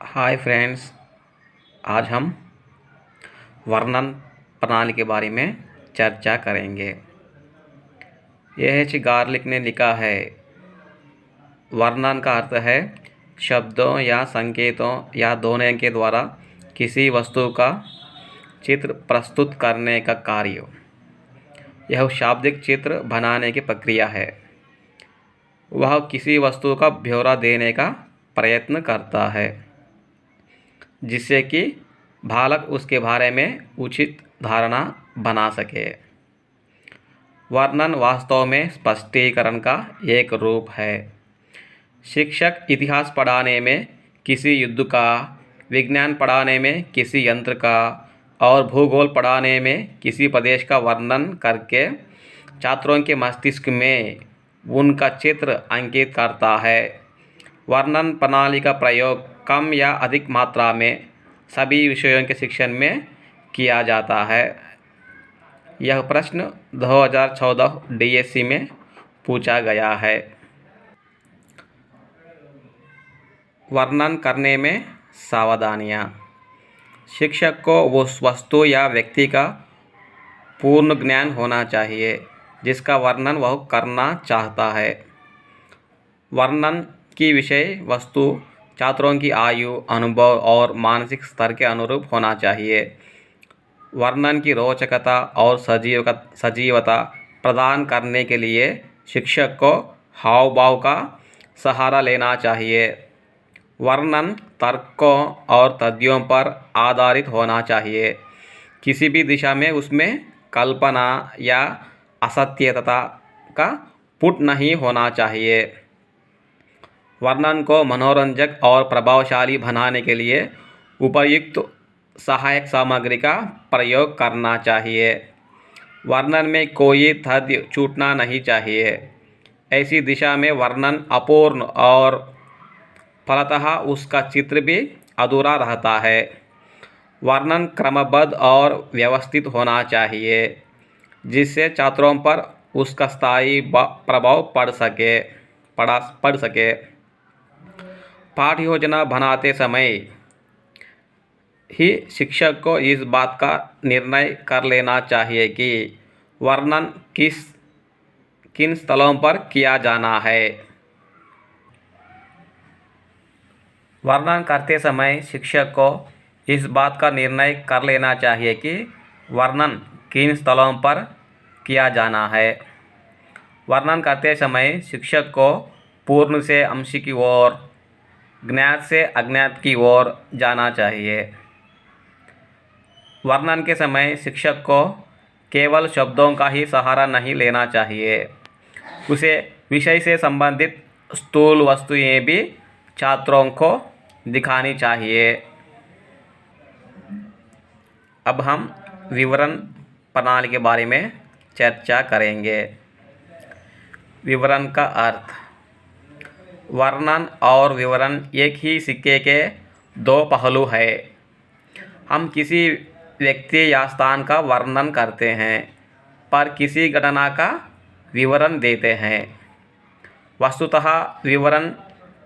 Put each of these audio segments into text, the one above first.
Hi friends. आज हम वर्णन प्रणाली के बारे में चर्चा करेंगे। एच गार्लिक ने लिखा है, वर्णन का अर्थ है शब्दों या संकेतों या ध्वनियों के द्वारा किसी वस्तु का चित्र प्रस्तुत करने का कार्य। यह शाब्दिक चित्र बनाने की प्रक्रिया है। वह किसी वस्तु का ब्यौरा देने का प्रयत्न करता है जिससे कि बालक उसके बारे में उचित धारणा बना सके। वर्णन वास्तव में स्पष्टीकरण का एक रूप है। शिक्षक इतिहास पढ़ाने में किसी युद्ध का, विज्ञान पढ़ाने में किसी यंत्र का और भूगोल पढ़ाने में किसी प्रदेश का वर्णन करके छात्रों के मस्तिष्क में उनका चित्र अंकित करता है। वर्णन प्रणाली का प्रयोग कम या अधिक मात्रा में सभी विषयों के शिक्षण में किया जाता है। यह प्रश्न 2014 डीएससी में पूछा गया है। वर्णन करने में सावधानियाँ। शिक्षक को उस वस्तु या व्यक्ति का पूर्ण ज्ञान होना चाहिए जिसका वर्णन वह करना चाहता है। वर्णन की विषय वस्तु छात्रों की आयु, अनुभव और मानसिक स्तर के अनुरूप होना चाहिए। वर्णन की रोचकता और सजीवता प्रदान करने के लिए शिक्षक को हाव भाव का सहारा लेना चाहिए। वर्णन तर्कों और तथ्यों पर आधारित होना चाहिए। किसी भी दिशा में उसमें कल्पना या असत्यता का पुट नहीं होना चाहिए। वर्णन को मनोरंजक और प्रभावशाली बनाने के लिए उपयुक्त सहायक सामग्री का प्रयोग करना चाहिए। वर्णन में कोई तथ्य छूटना नहीं चाहिए। ऐसी दिशा में वर्णन अपूर्ण और फलतः उसका चित्र भी अधूरा रहता है। वर्णन क्रमबद्ध और व्यवस्थित होना चाहिए जिससे छात्रों पर उसका स्थायी प्रभाव पड़ सके। पाठ्य योजना बनाते समय ही शिक्षक को इस बात का निर्णय कर लेना चाहिए कि वर्णन किन स्थलों पर किया जाना है। वर्णन करते समय शिक्षक को इस बात का निर्णय कर लेना चाहिए कि वर्णन किन स्थलों पर किया जाना है। वर्णन करते समय शिक्षक को पूर्ण से अंश की ओर, ज्ञात से अज्ञात की ओर जाना चाहिए। वर्णन के समय शिक्षक को केवल शब्दों का ही सहारा नहीं लेना चाहिए। उसे विषय से संबंधित स्थूल वस्तुएं भी छात्रों को दिखानी चाहिए। अब हम विवरण प्रणाली के बारे में चर्चा करेंगे। विवरण का अर्थ। वर्णन और विवरण एक ही सिक्के के दो पहलू हैं। हम किसी व्यक्ति या स्थान का वर्णन करते हैं पर किसी घटना का विवरण देते हैं। वस्तुतः विवरण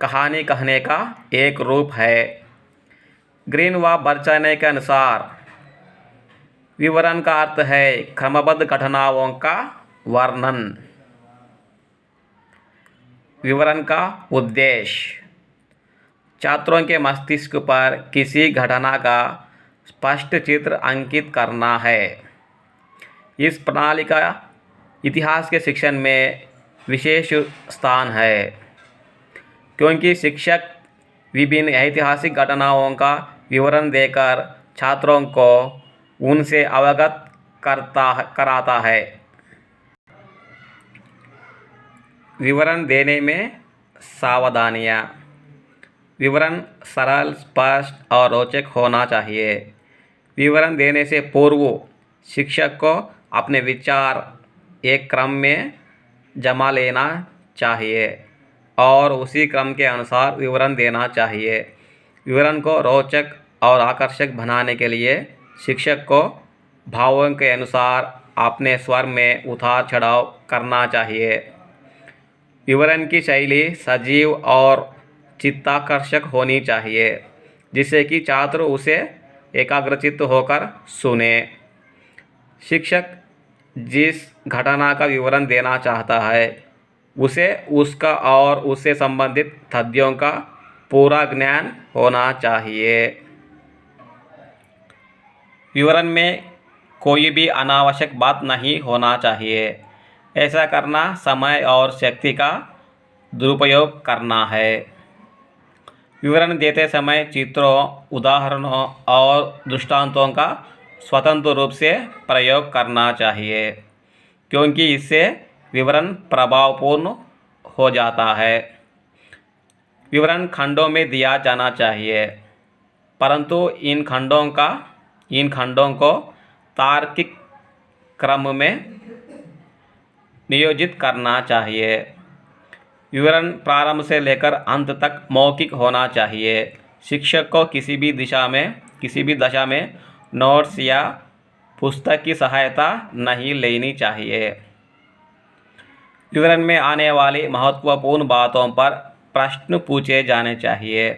कहानी कहने का एक रूप है। ग्रीन व बर्चने के अनुसार विवरण का अर्थ है क्रमबद्ध घटनाओं का वर्णन। विवरण का उद्देश्य छात्रों के मस्तिष्क पर किसी घटना का स्पष्ट चित्र अंकित करना है। इस प्रणाली का इतिहास के शिक्षण में विशेष स्थान है क्योंकि शिक्षक विभिन्न ऐतिहासिक घटनाओं का विवरण देकर छात्रों को उनसे अवगत कराता है। विवरण देने में सावधानियाँ। विवरण सरल, स्पष्ट और रोचक होना चाहिए। विवरण देने से पूर्व शिक्षक को अपने विचार एक क्रम में जमा लेना चाहिए और उसी क्रम के अनुसार विवरण देना चाहिए। विवरण को रोचक और आकर्षक बनाने के लिए शिक्षक को भावों के अनुसार अपने स्वर में उतार चढ़ाव करना चाहिए। विवरण की शैली सजीव और चित्ताकर्षक होनी चाहिए जिससे कि छात्र उसे एकाग्रचित्त होकर सुने। शिक्षक जिस घटना का विवरण देना चाहता है उसे उसका और उससे संबंधित तथ्यों का पूरा ज्ञान होना चाहिए। विवरण में कोई भी अनावश्यक बात नहीं होना चाहिए। ऐसा करना समय और शक्ति का दुरुपयोग करना है। विवरण देते समय चित्रों, उदाहरणों और दृष्टांतों का स्वतंत्र रूप से प्रयोग करना चाहिए, क्योंकि इससे विवरण प्रभावपूर्ण हो जाता है। विवरण खंडों में दिया जाना चाहिए, परंतु इन खंडों को तार्किक क्रम में नियोजित करना चाहिए। विवरण प्रारंभ से लेकर अंत तक मौखिक होना चाहिए। शिक्षक को किसी भी दशा में नोट्स या पुस्तक की सहायता नहीं लेनी चाहिए। विवरण में आने वाली महत्वपूर्ण बातों पर प्रश्न पूछे जाने चाहिए।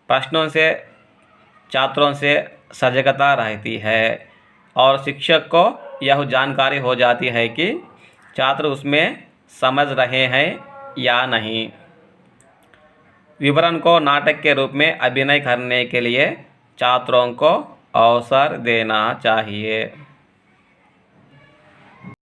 प्रश्नों से छात्रों से सजगता रहती है और शिक्षक को यह जानकारी हो जाती है कि छात्र उसमें समझ रहे हैं या नहीं। विवरण को नाटक के रूप में अभिनय करने के लिए छात्रों को अवसर देना चाहिए।